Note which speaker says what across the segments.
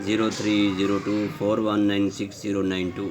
Speaker 1: 0302419690।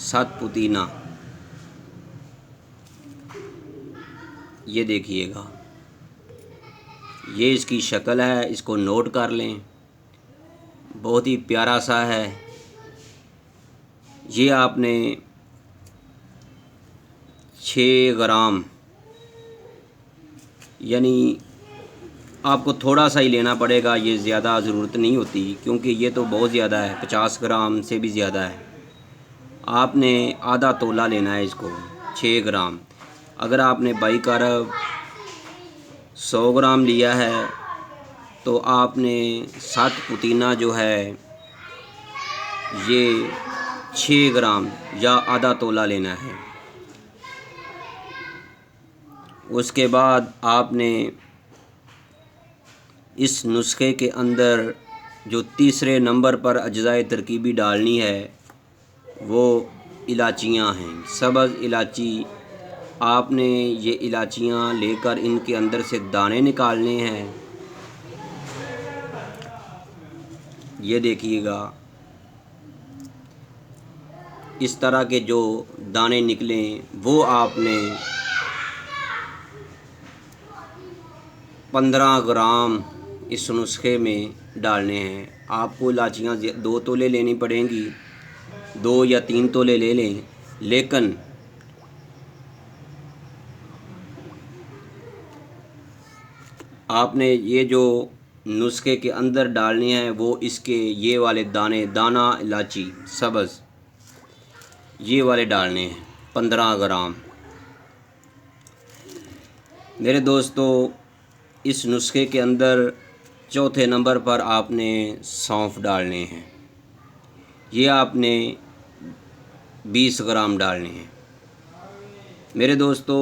Speaker 1: 7 پودینہ، یہ دیکھیے گا، یہ اس کی شکل ہے، اس کو نوٹ کر لیں، بہت ہی پیارا سا ہے۔ یہ آپ نے 6 گرام، یعنی آپ کو تھوڑا سا ہی لینا پڑے گا، یہ زیادہ ضرورت نہیں ہوتی کیونکہ یہ تو بہت زیادہ ہے، 50 گرام سے بھی زیادہ ہے۔ آپ نے آدھا تولہ لینا ہے اس کو، 6 گرام۔ اگر آپ نے بائی عرب 100 گرام لیا ہے تو آپ نے 7 پودینہ جو ہے یہ 6 گرام یا آدھا تولہ لینا ہے۔ اس کے بعد آپ نے اس نسخے کے اندر جو تیسرے نمبر پر اجزائے ترکیبی ڈالنی ہے وہ الائچیاں ہیں، سبز الائچی۔ آپ نے یہ الائچیاں لے کر ان کے اندر سے دانے نکالنے ہیں، یہ دیکھیے گا، اس طرح کے جو دانے نکلیں وہ آپ نے 15 گرام اس نسخے میں ڈالنے ہیں۔ آپ کو الائچیاں 2 تولے لینی پڑیں گی، 2 یا 3 تولے لے لیں، لیکن آپ نے یہ جو نسخے کے اندر ڈالنے ہیں وہ اس کے یہ والے دانے، دانہ الائچی سبز، یہ والے ڈالنے ہیں 15 گرام۔ میرے دوستو، اس نسخے کے اندر چوتھے نمبر پر آپ نے سونف ڈالنے ہیں، یہ آپ نے 20 گرام ڈالنے ہیں۔ میرے دوستو،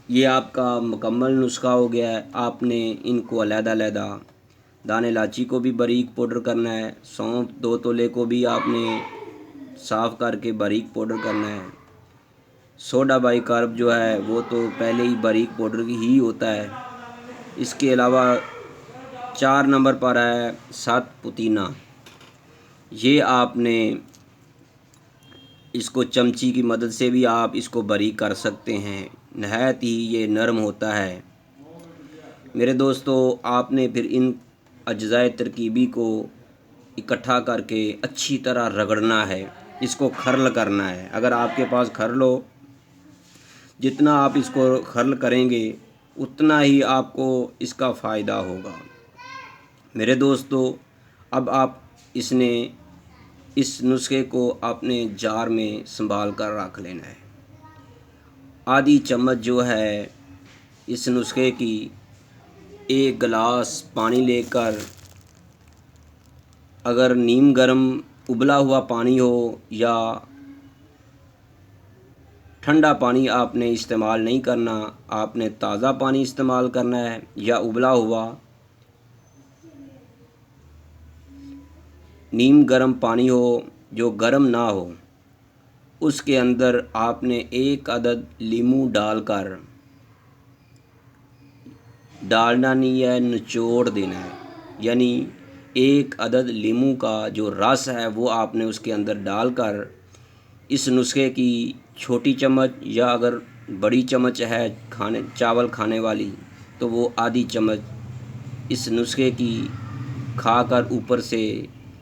Speaker 1: یہ آپ کا مکمل نسخہ ہو گیا ہے۔ آپ نے ان کو علیحدہ علیحدہ، دانے الائچی کو بھی باریک پاؤڈر کرنا ہے، سونف 2 تولے کو بھی آپ نے صاف کر کے باریک پاؤڈر کرنا ہے۔ سوڈا بائی کارب جو ہے وہ تو پہلے ہی باریک پاؤڈر ہی ہوتا ہے۔ اس کے علاوہ 4 نمبر پر ہے 7 پودینہ، یہ آپ نے اس کو چمچی کی مدد سے بھی آپ اس کو باریک کر سکتے ہیں، نہایت ہی یہ نرم ہوتا ہے۔ میرے دوستو، آپ نے پھر ان اجزائے ترکیبی کو اکٹھا کر کے اچھی طرح رگڑنا ہے، اس کو کھرل کرنا ہے۔ اگر آپ کے پاس کھرل ہو، جتنا آپ اس کو کھرل کریں گے اتنا ہی آپ کو اس کا فائدہ ہوگا۔ میرے دوستو، اب آپ اس نسخے کو اپنے جار میں سنبھال کر رکھ لینا ہے۔ آدھی چمچ جو ہے اس نسخے کی، 1 گلاس پانی لے کر، اگر نیم گرم ابلا ہوا پانی ہو یا ٹھنڈا پانی آپ نے استعمال نہیں کرنا، آپ نے تازہ پانی استعمال کرنا ہے یا ابلا ہوا نیم گرم پانی ہو جو گرم نہ ہو، اس کے اندر آپ نے 1 عدد لیموں ڈال کر، ڈالنا نہیں ہے، نچوڑ دینا ہے، یعنی 1 عدد لیموں کا جو رس ہے وہ آپ نے اس کے اندر ڈال کر اس نسخے کی چھوٹی چمچ یا اگر بڑی چمچ ہے چاول کھانے والی تو وہ آدھی چمچ اس نسخے کی کھا کر اوپر سے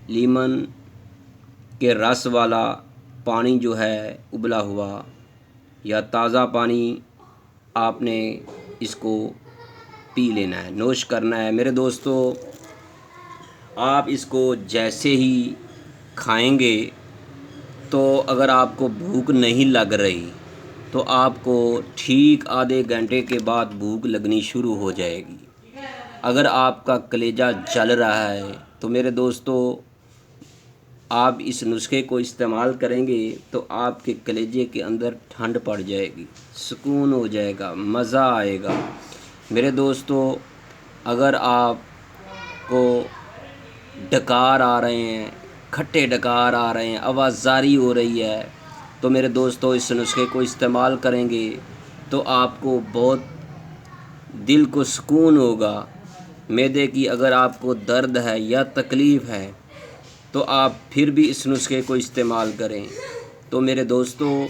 Speaker 1: لیمن کے رس والا پانی جو ہے ابلا ہوا یا تازہ پانی آپ نے اس کو پی لینا ہے، نوش کرنا ہے۔ میرے دوستو، آپ اس کو جیسے ہی کھائیں گے تو اگر آپ کو بھوک نہیں لگ رہی تو آپ کو ٹھیک آدھے گھنٹے کے بعد بھوک لگنی شروع ہو جائے گی۔ اگر آپ کا کلیجہ جل رہا ہے تو میرے دوستو، آپ اس نسخے کو استعمال کریں گے تو آپ کے کلیجے کے اندر ٹھنڈ پڑ جائے گی، سکون ہو جائے گا، مزہ آئے گا۔ میرے دوستو، اگر آپ کو ڈکار آ رہے ہیں، کھٹے ڈکار آ رہے ہیں، آوازاری ہو رہی ہے تو میرے دوستو اس نسخے کو استعمال کریں گے تو آپ کو بہت دل کو سکون ہوگا۔ معدے کی اگر آپ کو درد ہے یا تکلیف ہے تو آپ پھر بھی اس نسخے کو استعمال کریں تو تو میرے دوستوں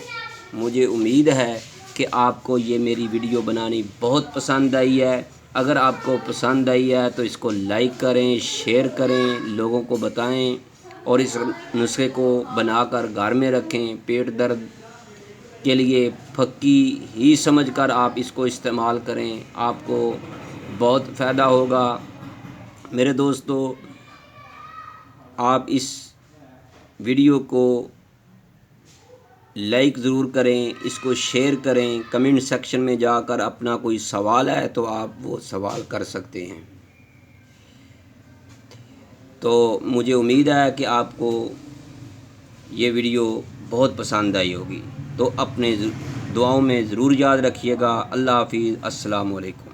Speaker 1: مجھے امید ہے کہ آپ کو یہ میری ویڈیو بنانی بہت پسند آئی ہے۔ اگر آپ کو پسند آئی ہے تو اس کو لائک کریں، شیئر کریں، لوگوں کو بتائیں اور اس نسخے کو بنا کر گھر میں رکھیں۔ پیٹ درد کے لیے پھکی ہی سمجھ کر آپ اس کو استعمال کریں، آپ کو بہت فائدہ ہوگا۔ میرے دوستو آپ اس ویڈیو کو لائک ضرور کریں، اس کو شیئر کریں، کمنٹ سیکشن میں جا کر اپنا کوئی سوال ہے تو آپ وہ سوال کر سکتے ہیں۔ تو مجھے امید ہے کہ آپ کو یہ ویڈیو بہت پسند آئی ہوگی، تو اپنے دعاؤں میں ضرور یاد رکھیے گا۔ اللہ حافظ، السلام علیکم۔